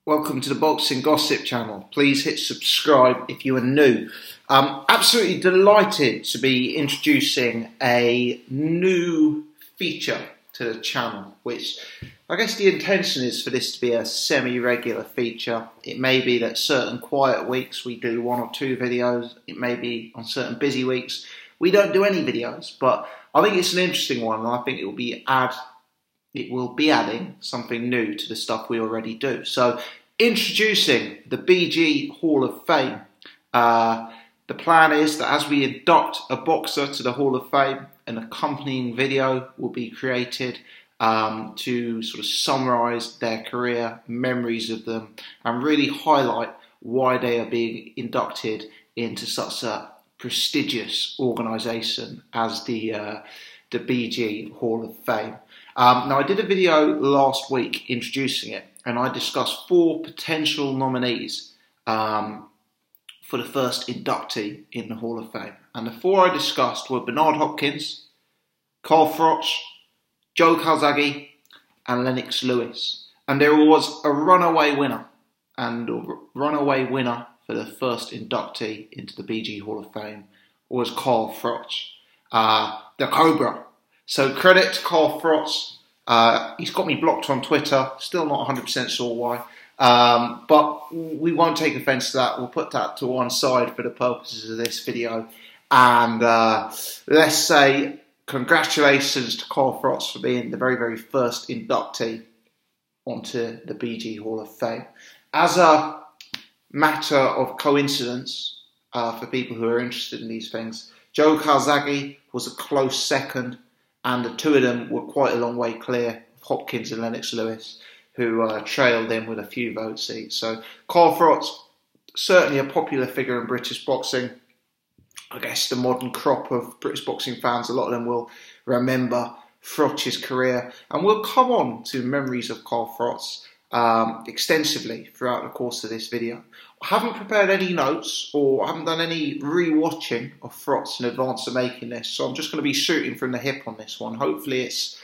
Welcome to the Boxing Gossip channel. Please hit subscribe if you are new. Absolutely delighted to be introducing a new feature to the channel, which I guess the intention is for this to be a semi-regular feature. It may be that certain quiet weeks we do one or two videos. It may be on certain busy weeks we don't do any videos, but I think it's an interesting one, and I think it will be adding something new to the stuff we already do. So, introducing the BG Hall of Fame. The plan is that as we induct a boxer to the Hall of Fame, an accompanying video will be created to sort of summarise their career, memories of them, and really highlight why they are being inducted into such a prestigious organisation as the BG Hall of Fame. Now, I did a video last week introducing it, and I discussed 4 potential nominees for the first inductee in the Hall of Fame. And the 4 I discussed were Bernard Hopkins, Carl Froch, Joe Calzaghe, and Lennox Lewis. And there was a runaway winner, for the first inductee into the BG Hall of Fame was Carl Froch, the Cobra. So credit to Carl Froch. He's got me blocked on Twitter, still not 100% sure why, but we won't take offence to that. We'll put that to one side for the purposes of this video, and let's say congratulations to Carl Froch for being the very, very first inductee onto the BG Hall of Fame. As a matter of coincidence, for people who are interested in these things, Joe Calzaghe was a close second, and the two of them were quite a long way clear of Hopkins and Lennox Lewis, who trailed in with a few votes each. So Carl Froch, certainly a popular figure in British boxing. I guess the modern crop of British boxing fans, a lot of them will remember Froch's career. And we'll come on to memories of Carl Froch extensively throughout the course of this video. I haven't prepared any notes or I haven't done any re-watching of Froch in advance of making this, so I'm just going to be shooting from the hip on this one. Hopefully it's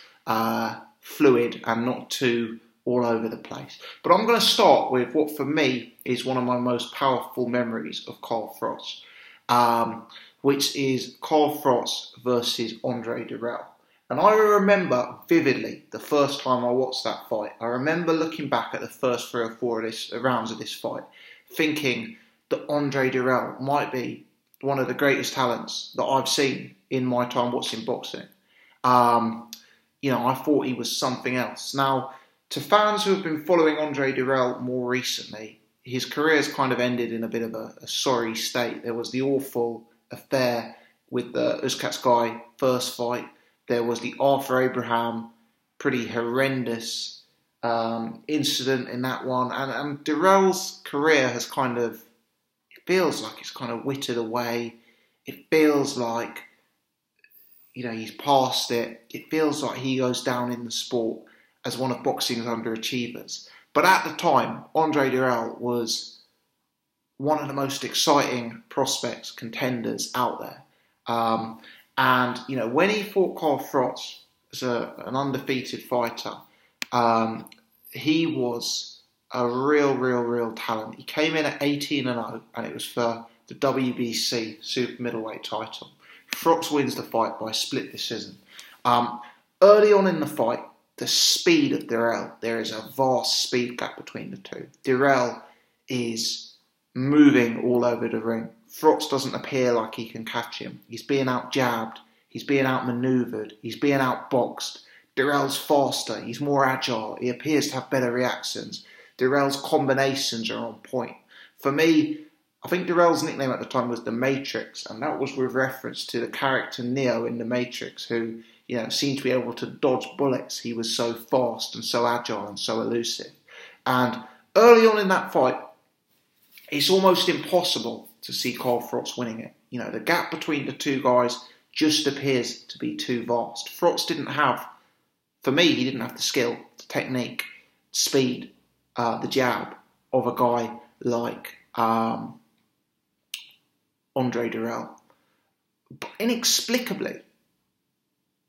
fluid and not too all over the place. But I'm going to start with what for me is one of my most powerful memories of Carl Froch, which is Carl Froch versus Andre Dirrell. And I remember vividly the first time I watched that fight. I remember looking back at the first 3 or 4 rounds of this fight, thinking that Andre Dirrell might be one of the greatest talents that I've seen in my time watching boxing. I thought he was something else. Now, to fans who have been following Andre Dirrell more recently, his career has kind of ended in a bit of a sorry state. There was the awful affair with the Uzcatsky first fight. There was the Arthur Abraham, pretty horrendous incident in that one. And Dirrell's career has it feels like it's kind of withered away. It feels like, he's past it. It feels like he goes down in the sport as one of boxing's underachievers. But at the time, Andre Dirrell was one of the most exciting prospects, contenders out there. And when he fought Carl Froch as an undefeated fighter, he was a real talent. He came in at 18-0, and it was for the WBC super middleweight title. Froch wins the fight by split decision. Early on in the fight, the speed of Dirrell, there is a vast speed gap between the two. Dirrell is moving all over the ring. Froch doesn't appear like he can catch him. He's being out-jabbed. He's being out-manoeuvred. He's being out-boxed. Dirrell's faster. He's more agile. He appears to have better reactions. Dirrell's combinations are on point. For me, I think Dirrell's nickname at the time was The Matrix, and that was with reference to the character Neo in The Matrix, who seemed to be able to dodge bullets. He was so fast and so agile and so elusive. And early on in that fight, it's almost impossible to see Carl Froch winning it. The gap between the two guys just appears to be too vast. Froch he didn't have the skill, the technique, speed, the jab of a guy like Andre Dirrell. But inexplicably,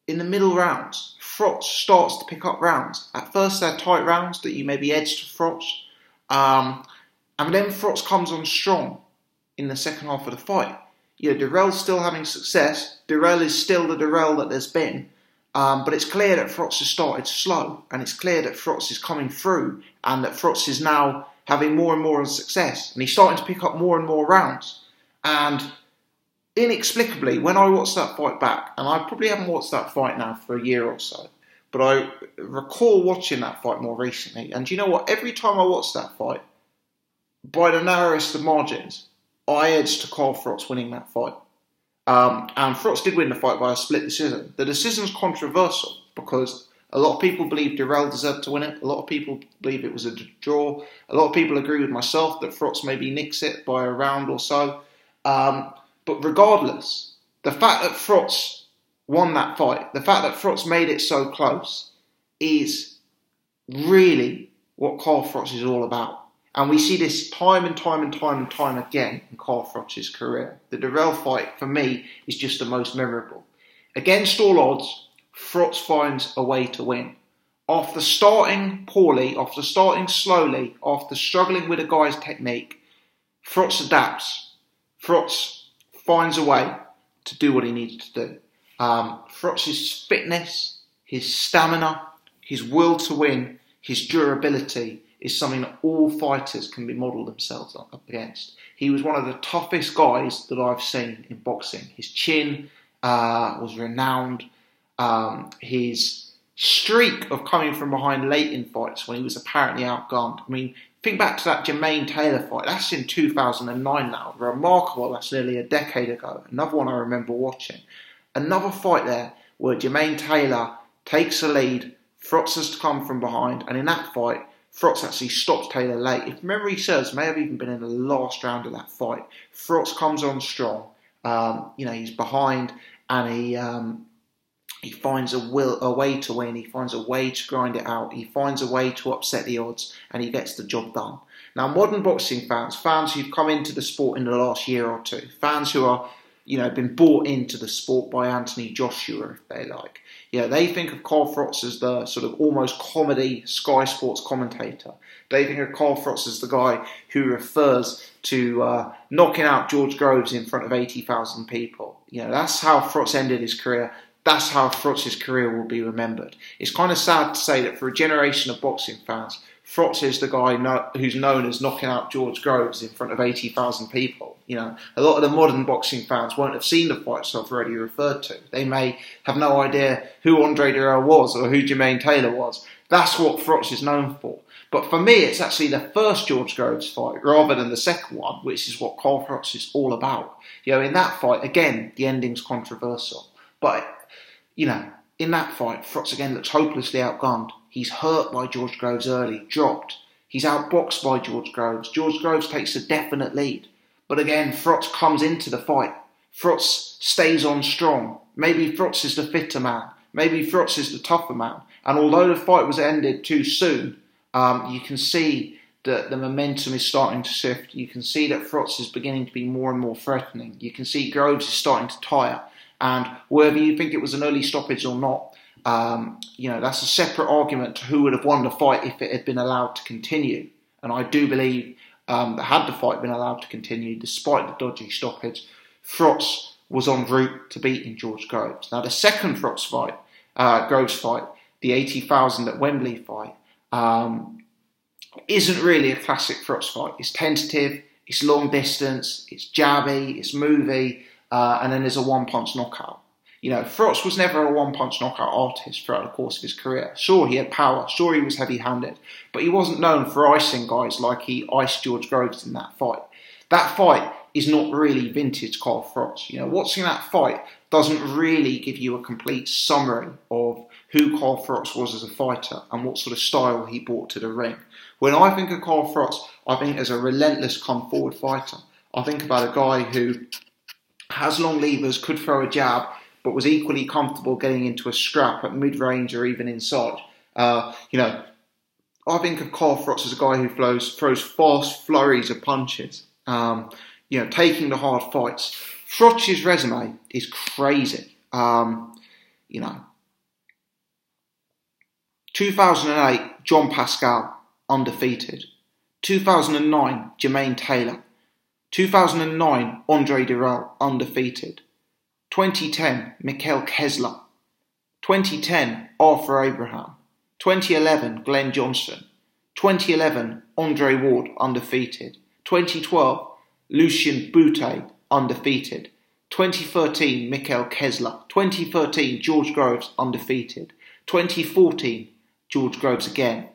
in the middle rounds, Froch starts to pick up rounds. At first, they're tight rounds that you maybe edge to Froch. And then Froch comes on strong in the second half of the fight. Dirrell's still having success. Dirrell is still the Dirrell that there's been. But it's clear that Froch has started slow, and it's clear that Froch is coming through, and that Froch is now having more and more success, and he's starting to pick up more and more rounds. And inexplicably, when I watched that fight back, and I probably haven't watched that fight now for a year or so, but I recall watching that fight more recently, and do you know what? Every time I watched that fight, by the narrowest of margins, I edged to Carl Froch winning that fight. And Froch did win the fight by a split decision. The decision's controversial because a lot of people believe Dirrell deserved to win it. A lot of people believe it was a draw. A lot of people agree with myself that Froch maybe nicks it by a round or so. But regardless, the fact that Froch won that fight, the fact that Froch made it so close, is really what Carl Froch is all about. And we see this time and time again in Carl Froch's career. The Dirrell fight, for me, is just the most memorable. Against all odds, Froch finds a way to win. After starting poorly, after starting slowly, after struggling with a guy's technique, Froch adapts. Froch finds a way to do what he needs to do. Froch's fitness, his stamina, his will to win, his durability is something that all fighters can be modelled themselves up against. He was one of the toughest guys that I've seen in boxing. His chin was renowned. His streak of coming from behind late in fights when he was apparently outgunned. I mean, think back to that Jermaine Taylor fight. That's in 2009 now. Remarkable. That's nearly a decade ago. Another one I remember watching. Another fight there where Jermaine Taylor takes a lead. Froch has to come from behind. And in that fight, Froch actually stops Taylor late. If memory serves, may have even been in the last round of that fight. Froch comes on strong. He's behind, and he finds a way to win. He finds a way to grind it out. He finds a way to upset the odds, and he gets the job done. Now, modern boxing fans who've come into the sport in the last year or two, fans who are, been bought into the sport by Anthony Joshua, if they like. They think of Carl Froch as the sort of almost comedy Sky Sports commentator. They think of Carl Froch as the guy who refers to knocking out George Groves in front of 80,000 people. That's how Froch ended his career. That's how Froch's career will be remembered. It's kind of sad to say that for a generation of boxing fans, Froch is the guy who's known as knocking out George Groves in front of 80,000 people. A lot of the modern boxing fans won't have seen the fights I've already referred to. They may have no idea who Andre Dirrell was or who Jermaine Taylor was. That's what Froch is known for. But for me, it's actually the first George Groves fight rather than the second one, which is what Carl Froch is all about. In that fight, again, the ending's controversial. But, in that fight, Froch again looks hopelessly outgunned. He's hurt by George Groves early, dropped. He's outboxed by George Groves. George Groves takes a definite lead. But again, Froch comes into the fight. Froch stays on strong. Maybe Froch is the fitter man. Maybe Froch is the tougher man. And although the fight was ended too soon, you can see that the momentum is starting to shift. You can see that Froch is beginning to be more and more threatening. You can see Groves is starting to tire. And whether you think it was an early stoppage or not, that's a separate argument to who would have won the fight if it had been allowed to continue. And I do believe that had the fight been allowed to continue, despite the dodgy stoppage, Froch was en route to beating George Groves. Now, the second Groves fight, the 80,000 at Wembley fight, isn't really a classic Froch fight. It's tentative, it's long distance, it's jabby, it's movie, and then there's a one-punch knockout. Froch was never a one-punch knockout artist throughout the course of his career. Sure, he had power. Sure, he was heavy-handed. But he wasn't known for icing guys like he iced George Groves in that fight. That fight is not really vintage Carl Froch. Watching that fight doesn't really give you a complete summary of who Carl Froch was as a fighter and what sort of style he brought to the ring. When I think of Carl Froch, I think as a relentless come-forward fighter. I think about a guy who has long levers, could throw a jab, but was equally comfortable getting into a scrap at mid-range or even inside. I think of Carl Froch as a guy who throws fast flurries of punches, taking the hard fights. Froch's resume is crazy. 2008, John Pascal, undefeated. 2009, Jermaine Taylor. 2009, Andre Dirrell, undefeated. 2010, Mikhail Kessler. 2010, Arthur Abraham. 2011, Glenn Johnson. 2011, Andre Ward, undefeated. 2012, Lucien Boutte, undefeated. 2013, Mikhail Kessler. 2013, George Groves, undefeated. 2014, George Groves again.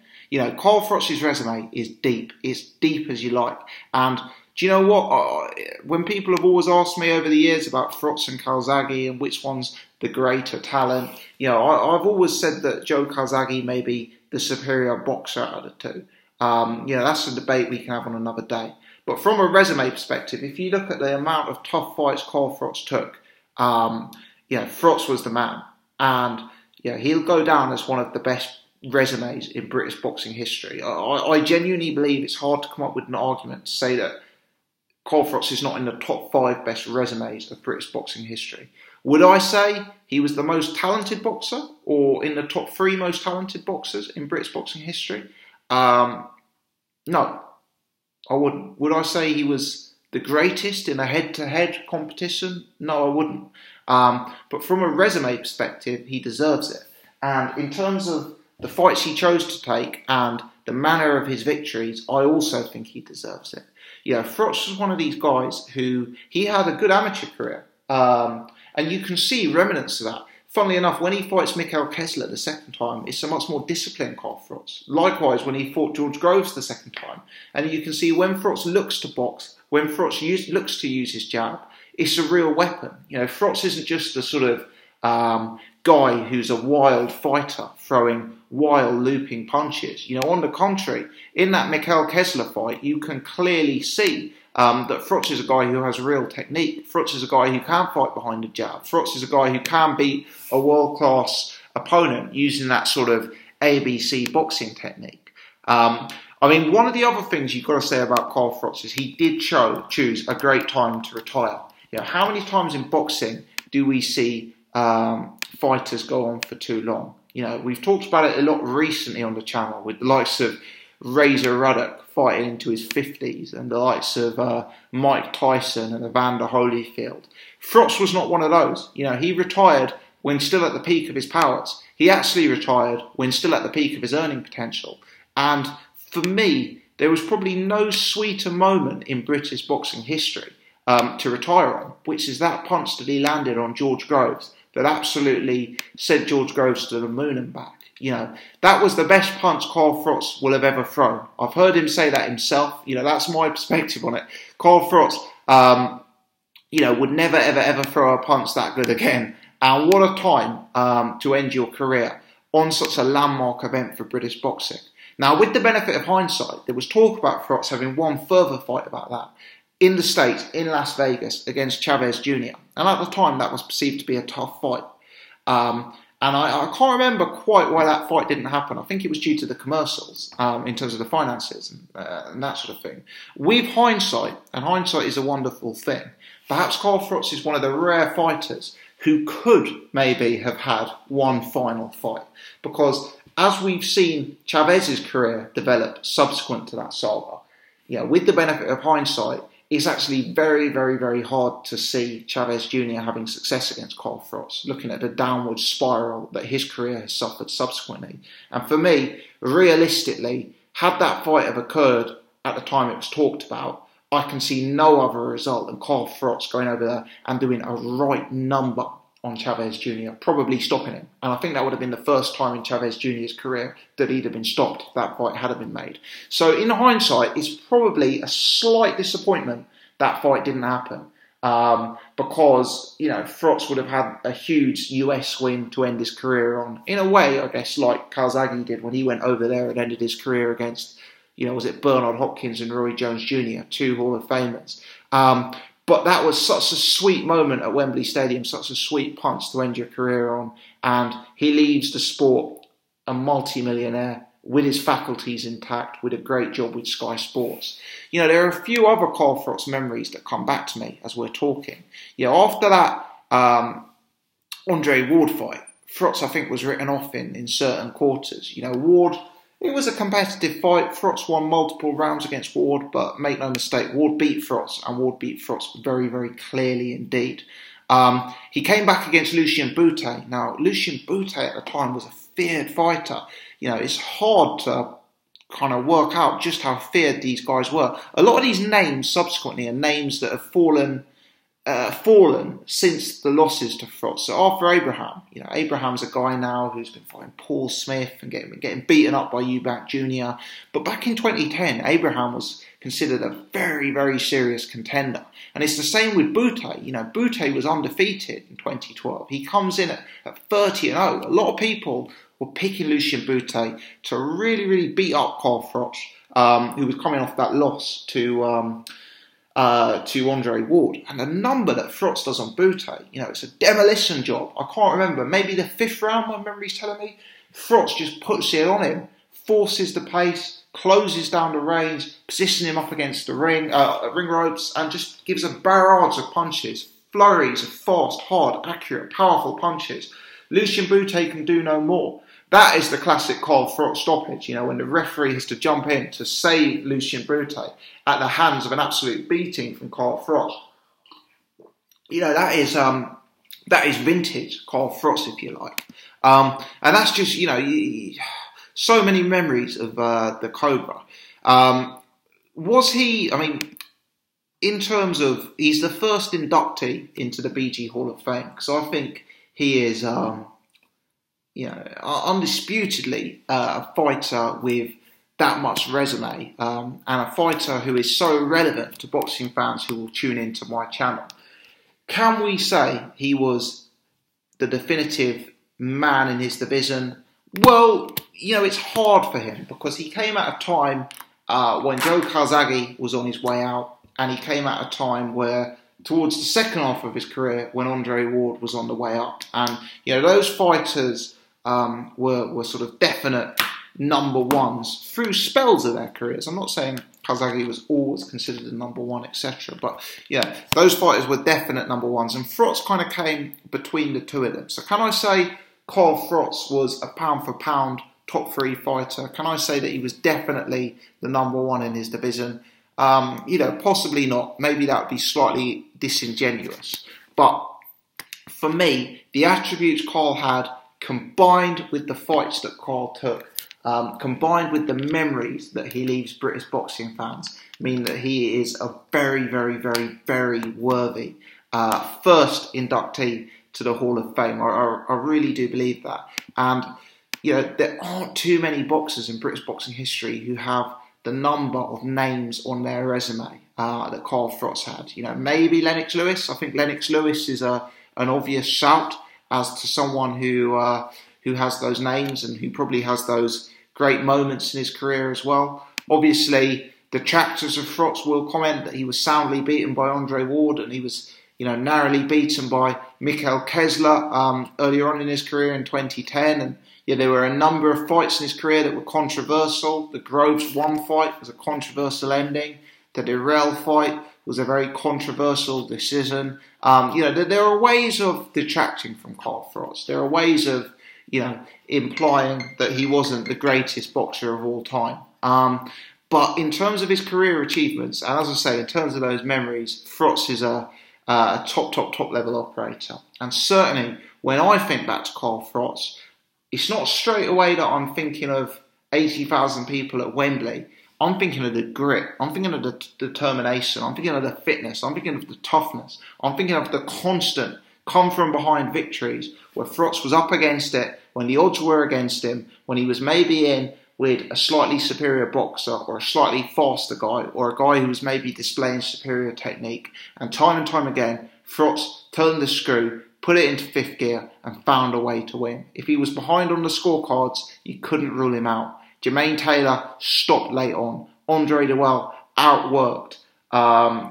Carl Froch's resume is deep. It's deep as you like. And do you know what? When people have always asked me over the years about Froch and Calzaghe and which one's the greater talent, I've always said that Joe Calzaghe may be the superior boxer out of the two. That's a debate we can have on another day. But from a resume perspective, if you look at the amount of tough fights Carl Froch took, Froch was the man. And he'll go down as one of the best resumes in British boxing history. I genuinely believe it's hard to come up with an argument to say that Carl Froch is not in the top 5 best resumes of British boxing history. Would I say he was the most talented boxer or in the top 3 most talented boxers in British boxing history? No, I wouldn't. Would I say he was the greatest in a head-to-head competition? No, I wouldn't. But from a resume perspective, he deserves it. And in terms of the fights he chose to take and the manner of his victories, I also think he deserves it. Froch was one of these guys who, he had a good amateur career. And you can see remnants of that. Funnily enough, when he fights Mikhail Kessler the second time, it's a much more disciplined Carl Froch. Likewise, when he fought George Groves the second time. And you can see when Froch looks to box, when Froch looks to use his jab, it's a real weapon. Froch isn't just a sort of guy who's a wild fighter throwing wild looping punches. On the contrary, in that Mikhail Kessler fight, you can clearly see that Froch is a guy who has real technique. Froch is a guy who can fight behind the jab. Froch is a guy who can beat a world-class opponent using that sort of ABC boxing technique. One of the other things you've got to say about Carl Froch is he did choose a great time to retire. How many times in boxing do we see fighters go on for too long? We've talked about it a lot recently on the channel with the likes of Razor Ruddock fighting into his 50s and the likes of Mike Tyson and Evander Holyfield. Froch was not one of those. He retired when still at the peak of his powers. He actually retired when still at the peak of his earning potential. And for me, there was probably no sweeter moment in British boxing history to retire on, which is that punch that he landed on George Groves that absolutely sent George Groves to the moon and back. That was the best punch Carl Froch will have ever thrown. I've heard him say that himself. That's my perspective on it. Carl Froch, would never, ever throw a punch that good again. And what a time to end your career on such a landmark event for British boxing. Now, with the benefit of hindsight, there was talk about Froch having one further fight about that in the States, in Las Vegas, against Chavez Jr. And at the time, that was perceived to be a tough fight. And I can't remember quite why that fight didn't happen. I think it was due to the commercials in terms of the finances and that sort of thing. With hindsight, and hindsight is a wonderful thing, perhaps Carl Froch is one of the rare fighters who could maybe have had one final fight. Because as we've seen Chavez's career develop subsequent to that saga, with the benefit of hindsight, it's actually very, very, very hard to see Chavez Jr. having success against Carl Froch, looking at the downward spiral that his career has suffered subsequently. And for me, realistically, had that fight have occurred at the time it was talked about, I can see no other result than Carl Froch going over there and doing a right number on Chavez Jr., probably stopping him. And I think that would have been the first time in Chavez Jr.'s career that he'd have been stopped if that fight had been made. So in hindsight, it's probably a slight disappointment that fight didn't happen. Because, Froch would have had a huge US win to end his career on, in a way, I guess, like Calzaghe did when he went over there and ended his career against, was it Bernard Hopkins and Roy Jones Jr., 2 Hall of Famers. But that was such a sweet moment at Wembley Stadium, such a sweet punch to end your career on. And he leaves the sport a multi-millionaire with his faculties intact, with a great job with Sky Sports. There are a few other Carl Froch memories that come back to me as we're talking. After that Andre Ward fight, Froch, I think, was written off in certain quarters. Ward, It was a competitive fight. Froch won multiple rounds against Ward, but make no mistake, Ward beat Froch, and Ward beat Froch very, very clearly indeed. He came back against Lucien Boutet. Now, Lucien Boutet at the time was a feared fighter. You know, it's hard to kind of work out just how feared these guys were. A lot of these names subsequently are names that have fallen since the losses to Froch. So after Abraham, you know, Abraham's a guy now who's been fighting Paul Smith and getting beaten up by Eubank Jr. But back in 2010, Abraham was considered a very, very serious contender. And it's the same with Boutet. You know, Boutet was undefeated in 2012. He comes in at 30-0. A lot of people were picking Lucien Boutet to really, really beat up Carl Froch, who was coming off that loss to Andre Ward. And the number that Froch does on Boutet, you know, it's a demolition job. I can't remember, maybe the 5th round, my memory's telling me. Froch just puts it on him, forces the pace, closes down the range, positioning him up against the ring ropes, and just gives a barrage of punches, flurries of fast, hard, accurate, powerful punches. Lucien Boutet can do no more. That is the classic Carl Froch stoppage, you know, when the referee has to jump in to save Lucien Boutet at the hands of an absolute beating from Carl Froch. You know, that is vintage Carl Froch, if you like. And that's just, you know, so many memories of the Cobra. Was he, I mean, in terms of, he's the first inductee into the BG Hall of Fame, because I think he is, you know, undisputedly a fighter with that much resume, and a fighter who is so relevant to boxing fans who will tune into my channel. Can we say he was the definitive man in his division? Well, you know, it's hard for him because he came at a time when Joe Calzaghe was on his way out, and he came at a time where towards the second half of his career when Andre Ward was on the way up. And, you know, those fighters were sort of definite number ones through spells of their careers. I'm not saying Calzaghe was always considered a number one, etc. But, yeah, those fighters were definite number ones. And Froch kind of came between the two of them. So can I say Carl Froch was a pound for pound top 3 fighter? Can I say that he was definitely the number one in his division? You know, possibly not. Maybe that would be slightly disingenuous. But for me, the attributes Carl had, combined with the fights that Carl took, combined with the memories that he leaves British boxing fans, mean that he is a very, very, very, very worthy first inductee to the Hall of Fame. I really do believe that. And, you know, there aren't too many boxers in British boxing history who have the number of names on their resume that Carl Froch had. You know, maybe Lennox Lewis. I think Lennox Lewis is an obvious shout as to someone who has those names and who probably has those great moments in his career as well. Obviously, detractors of Froch will comment that he was soundly beaten by Andre Ward, and he was, you know, narrowly beaten by Mikhail Kessler earlier on in his career in 2010. And yeah, there were a number of fights in his career that were controversial. The Groves 1 fight was a controversial ending. The Dirrell fight was a very controversial decision. You know, there are ways of detracting from Carl Froch. There are ways of, you know, implying that he wasn't the greatest boxer of all time. But in terms of his career achievements, and as I say, in terms of those memories, Froch is a top level operator. And certainly, when I think back to Carl Froch, it's not straight away that I'm thinking of 80,000 people at Wembley. I'm thinking of the grit. I'm thinking of the determination. I'm thinking of the fitness. I'm thinking of the toughness. I'm thinking of the constant come from behind victories where Froch was up against it, when the odds were against him, when he was maybe in with a slightly superior boxer or a slightly faster guy or a guy who was maybe displaying superior technique. And time again, Froch turned the screw, put it into 5th gear and found a way to win. If he was behind on the scorecards, you couldn't rule him out. Jermaine Taylor stopped late on. Andre Dirrell outworked.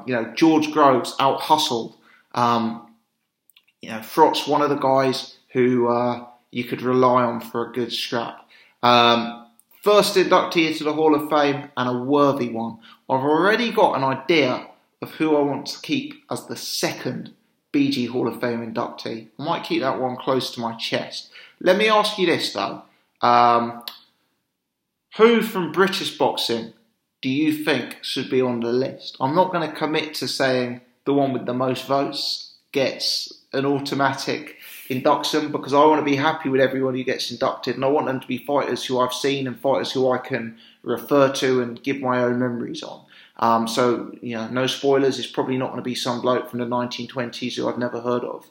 You know, George Groves out-hustled. You know, Froch, one of the guys who you could rely on for a good scrap. First inductee into the Hall of Fame and a worthy one. I've already got an idea of who I want to keep as the second BG Hall of Fame inductee. I might keep that one close to my chest. Let me ask you this though. Who from British boxing do you think should be on the list? I'm not going to commit to saying the one with the most votes gets an automatic induction, because I want to be happy with everyone who gets inducted, and I want them to be fighters who I've seen and fighters who I can refer to and give my own memories on. So, no spoilers. It's probably not going to be some bloke from the 1920s who I've never heard of.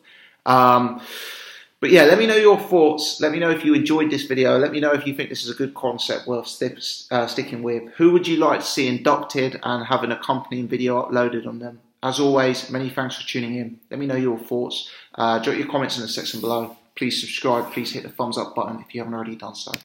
But yeah, let me know your thoughts. Let me know if you enjoyed this video. Let me know if you think this is a good concept worth sticking with. Who would you like to see inducted and have an accompanying video uploaded on them? As always, many thanks for tuning in. Let me know your thoughts. Drop your comments in the section below. Please subscribe. Please hit the thumbs up button if you haven't already done so.